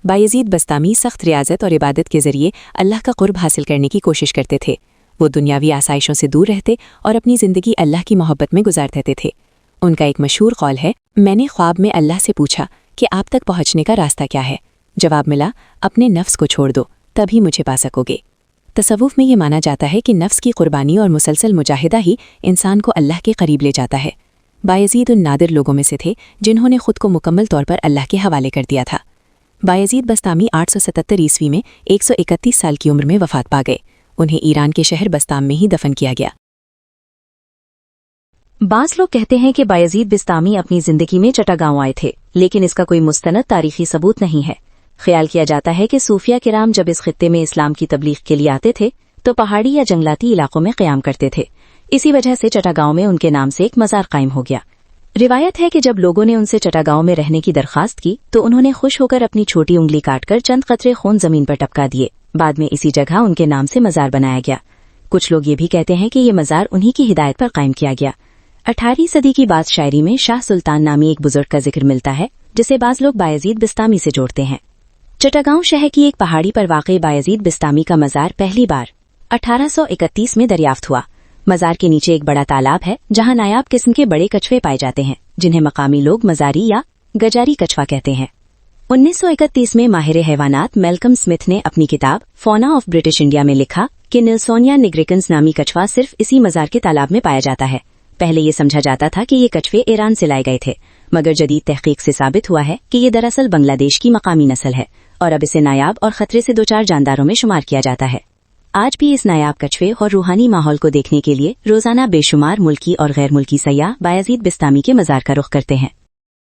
बायजीद बस्तामी सख्त रियाजत और इबादत के ज़रिए अल्लाह का क़ुर्ब हासिल करने की कोशिश करते थे। वो दुनियावी आसाइशों से दूर रहते और अपनी ज़िंदगी अल्लाह की मोहब्बत में गुजारते थे। उनका एक मशहूर कौल है, मैंने ख्वाब में अल्लाह से पूछा कि आप तक पहुँचने का रास्ता क्या है। जवाब मिला, अपने नफ्स को छोड़ दो, तभी मुझे पा सकोगे। तसव्वुफ़ में ये माना जाता है कि नफ्स की कुर्बानी और मुसलसल मुजाहिदा ही इंसान को अल्लाह के करीब ले जाता है। बायजीद उन नादिर लोगों में से थे जिन्होंने खुद को मुकम्मल तौर पर अल्लाह के हवाले कर दिया था। बायजीद बस्तामी 877 ईस्वी में 131 साल की उम्र में वफ़ात पा गए। उन्हें ईरान के शहर बस्ताम में ही दफन किया गया। बाज़ लोग कहते हैं कि बायजीद बिस्तामी अपनी जिंदगी में चटागांव आए थे, लेकिन इसका कोई मुस्तनद तारीखी सबूत नहीं है। ख्याल किया जाता है कि सूफिया किराम जब इस खित्ते में इस्लाम की तबलीग के लिए आते थे तो पहाड़ी या जंगलाती इलाकों में क़याम करते थे। इसी वजह से चटागांव में उनके नाम से एक मज़ार कायम हो गया। रिवायत है कि जब लोगों ने उनसे चटागांव में रहने की दरख्वास्त की तो उन्होंने खुश होकर अपनी छोटी उंगली काटकर चंद कतरे खून जमीन पर टपका दिए। बाद में इसी जगह उनके नाम से मज़ार बनाया गया। कुछ लोग ये भी कहते हैं कि ये मज़ार उन्हीं की हिदायत पर कायम किया गया। 18वीं सदी की बात शायरी में शाह सुल्तान नामी एक बुजुर्ग का जिक्र मिलता है, जिसे बाज़ लोग बायजीद बिस्तामी से जोड़ते हैं। चटागांव शहर की एक पहाड़ी पर वाक़ई बायजीद बिस्तामी का मज़ार पहली बार 1831 में दरियाफ्त हुआ। मज़ार के नीचे एक बड़ा तालाब है जहां नायाब किस्म के बड़े कछुए पाए जाते हैं, जिन्हें मकामी लोग मज़ारी या गजारी कछुआ कहते हैं। 1931 में माहिर हैवानात मैल्कम स्मिथ ने अपनी किताब फौना ऑफ ब्रिटिश इंडिया में लिखा कि निल्सोनिया निग्रिकन्स नामी कछुआ सिर्फ इसी मज़ार के तालाब में पाया जाता है। पहले ये समझा जाता था कि ये कछुए ईरान से लाए गए थे, मगर जदीद तहकीक से साबित हुआ है कि ये दरअसल बांग्लादेश की मकामी नस्ल है और अब इसे नायाब और खतरे से 2-4 जानदारों में शुमार किया जाता है। आज भी इस नायाब कछुए और रूहानी माहौल को देखने के लिए रोजाना बेशुमार मुल्की और गैर मुल्की सयाह बायजीद बिस्तामी के मज़ार का रुख करते हैं।